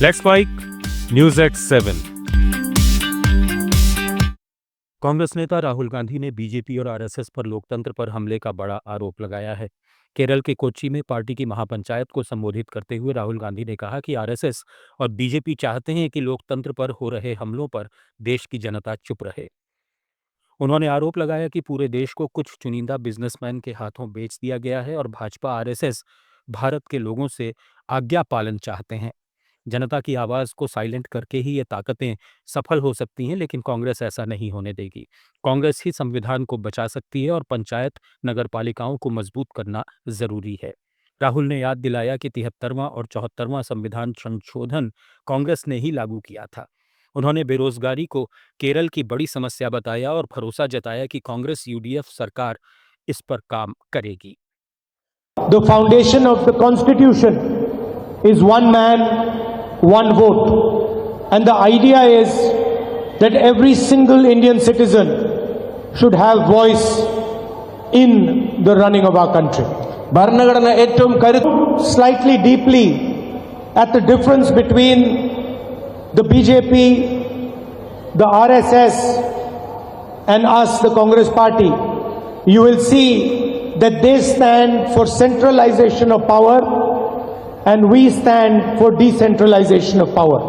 Let's mic news at 7। Congress नेता राहुल गांधी ने BJP और आरएसएस पर लोकतंत्र पर हमले का बड़ा आरोप लगाया है। केरल के कोच्चि में पार्टी की महापंचायत को संबोधित करते हुए राहुल गांधी ने कहा कि आरएसएस और बीजेपी चाहते हैं कि लोकतंत्र पर हो रहे हमलों पर देश की जनता चुप रहे। उन्होंने आरोप लगाया कि पूरे देश को कुछ चुनिंदा बिजनेसमैन के हाथों बेच दिया गया है और भाजपा आरएसएस भारत के लोगों से आज्ञा पालन चाहते हैं। जनता की आवाज को साइलेंट करके ही ये ताकतें सफल हो सकती हैं, लेकिन कांग्रेस ऐसा नहीं होने देगी। कांग्रेस ही संविधान को बचा सकती है और पंचायत नगरपालिकाओं को मजबूत करना जरूरी है। राहुल ने याद दिलाया कि 73वां और 74वां संविधान संशोधन कांग्रेस ने ही लागू किया था। उन्होंने बेरोजगारी को केरल की बड़ी समस्या बताया और भरोसा जताया कि कांग्रेस यूडीएफ सरकार इस पर काम करेगी। The foundation of the Constitution is one man, one vote. And the idea is that every single Indian citizen should have voice in the running of our country. ഭരണഘടന ഏറ്റവും slightly deeply at the difference between the BJP, the RSS and us, the Congress party. You will see that they stand for centralization of power and we stand for decentralization of power.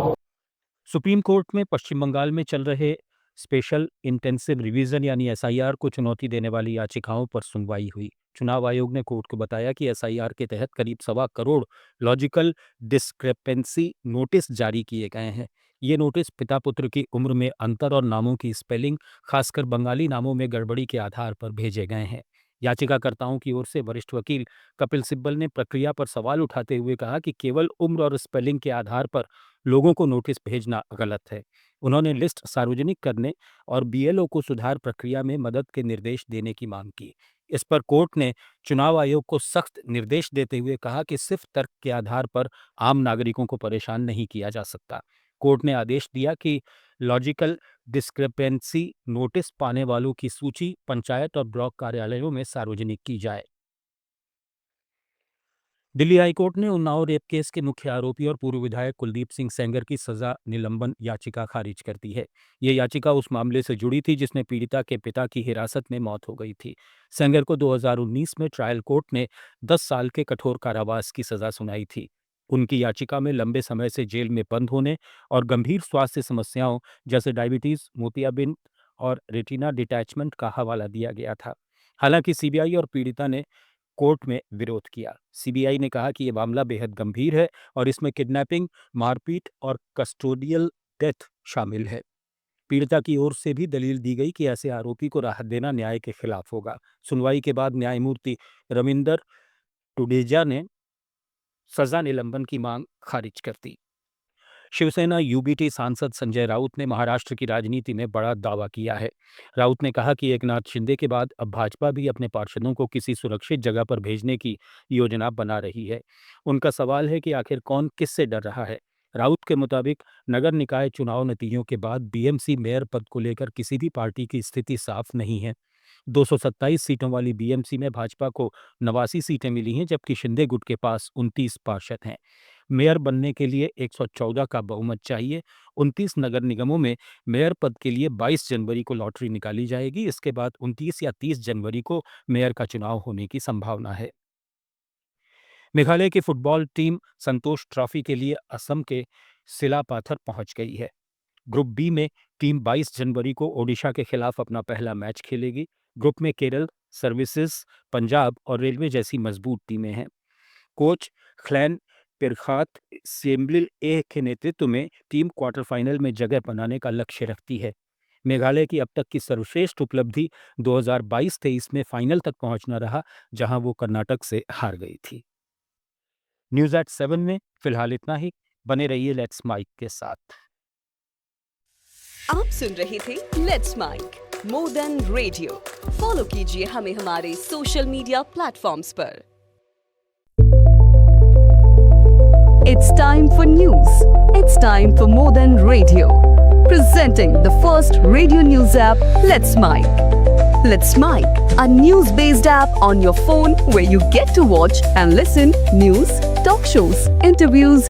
Supreme court में पश्चिम बंगाल में चल रहे special intensive revision यानी SIR को चुनौती देने वाली याचिकाओं पर सुनवाई हुई। चुनाव आयोग ने कोर्ट को बताया कि एसआईआर के तहत करीब 1.25 करोड़ लॉजिकल डिस्क्रेपेंसी नोटिस जारी किए गए हैं। ये नोटिस पिता पुत्र की उम्र में अंतर और नामों की स्पेलिंग, खासकर बंगाली नामों में गड़बड़ी के आधार पर भेजे गए हैं। याचिकाकर्ताओं की ओर से वरिष्ठ वकील कपिल सिब्बल ने प्रक्रिया पर सवाल उठाते हुए कहा कि केवल उम्र और स्पेलिंग के आधार पर लोगों को नोटिस भेजना गलत है। उन्होंने लिस्ट सार्वजनिक करने और बीएलओ को सुधार प्रक्रिया में मदद के निर्देश देने की मांग की। इस पर कोर्ट ने चुनाव आयोग को सख्त निर्देश देते हुए कहा कि सिर्फ तर्क के आधार पर आम नागरिकों को परेशान नहीं किया जा सकता। कोर्ट ने आदेश दिया कि लॉजिकल डिस्क्रेपेंसी नोटिस पाने वालों की सूची पंचायत और ब्लॉक कार्यालयों में सार्वजनिक की जाए। दिल्ली हाईकोर्ट ने उन्नाव रेप केस के मुख्य आरोपी और पूर्व विधायक कुलदीप सिंह सेंगर की सजा निलंबन याचिका खारिज कर दी है। ये याचिका उस मामले से जुड़ी थी जिसमें पीड़िता के पिता की हिरासत में मौत हो गई थी। सेंगर को 2019 में ट्रायल कोर्ट ने 10 साल के कठोर कारावास की सजा सुनाई थी। उनकी याचिका में लंबे समय से जेल में बंद होने और गंभीर स्वास्थ्य समस्याओं जैसे डायबिटीज, मोतियाबिंद और रेटिना डिटैचमेंट का हवाला दिया गया था। हालांकि सीबीआई और पीड़िता ने कोर्ट में विरोध किया। सीबीआई ने कहा कि यह मामला बेहद गंभीर है और इसमें किडनैपिंग, मारपीट और कस्टोडियल डेथ शामिल है। पीड़िता की ओर से भी दलील दी गई कि ऐसे आरोपी को राहत देना न्याय के खिलाफ होगा। सुनवाई के बाद न्यायमूर्ति रविंदर टुडेजा ने सजा निलंबन की मांग खारिज कर दी। शिवसेना यूबीटी सांसद संजय राउत ने महाराष्ट्र की राजनीति में बड़ा दावा किया है। राउत ने कहा कि एकनाथ शिंदे के बाद अब भाजपा भी अपने पार्षदों को किसी सुरक्षित जगह पर भेजने की योजना बना रही है। उनका सवाल है कि आखिर कौन किससे डर रहा है। राउत के मुताबिक नगर निकाय चुनाव नतीजों के बाद बीएमसी मेयर पद को लेकर किसी भी पार्टी की स्थिति साफ नहीं है। 227 सीटों वाली बीएमसी में भाजपा को 89 सीटें मिली हैं, जबकि शिंदे गुट के पास 29 पार्षद हैं। मेयर बनने के लिए 114 का बहुमत चाहिए। 29 नगर निगमों में मेयर पद के लिए 22 जनवरी को लॉटरी निकाली जाएगी। इसके बाद 29 या 30 जनवरी को मेयर का चुनाव होने की संभावना है। मेघालय की फुटबॉल टीम संतोष ट्रॉफी के लिए असम के सिलापाथर पहुंच गई है। ग्रुप बी में टीम 22 जनवरी को ओडिशा के खिलाफ अपना पहला मैच खेलेगी। ग्रुप में केरल, सर्विसेज, पंजाब और रेलवे जैसी मजबूत टीमें हैं। कोच ख्लैन पिरखात सेम्बलिल ए के नेतृत्व में टीम क्वार्टर फाइनल में जगह बनाने का लक्ष्य रखती है। मेघालय की अब तक की सर्वश्रेष्ठ उपलब्धि 2022-23 में फाइनल तक पहुंचना रहा, जहां वो कर्नाटक से हार गई थी। न्यूज एट 7 में फिलहाल इतना ही। बने रहिए लेट्स माइक के साथ। आप सुन रहे थे let's mic more than radio. Follow कीजिए हमें हमारे सोशल मीडिया प्लेटफॉर्म्स पर। It's time for news. It's time for more than radio. Presenting the first radio news app, Let's Mic. Let's Mic, a news-based app on your phone where you get to watch and listen news, talk shows, interviews,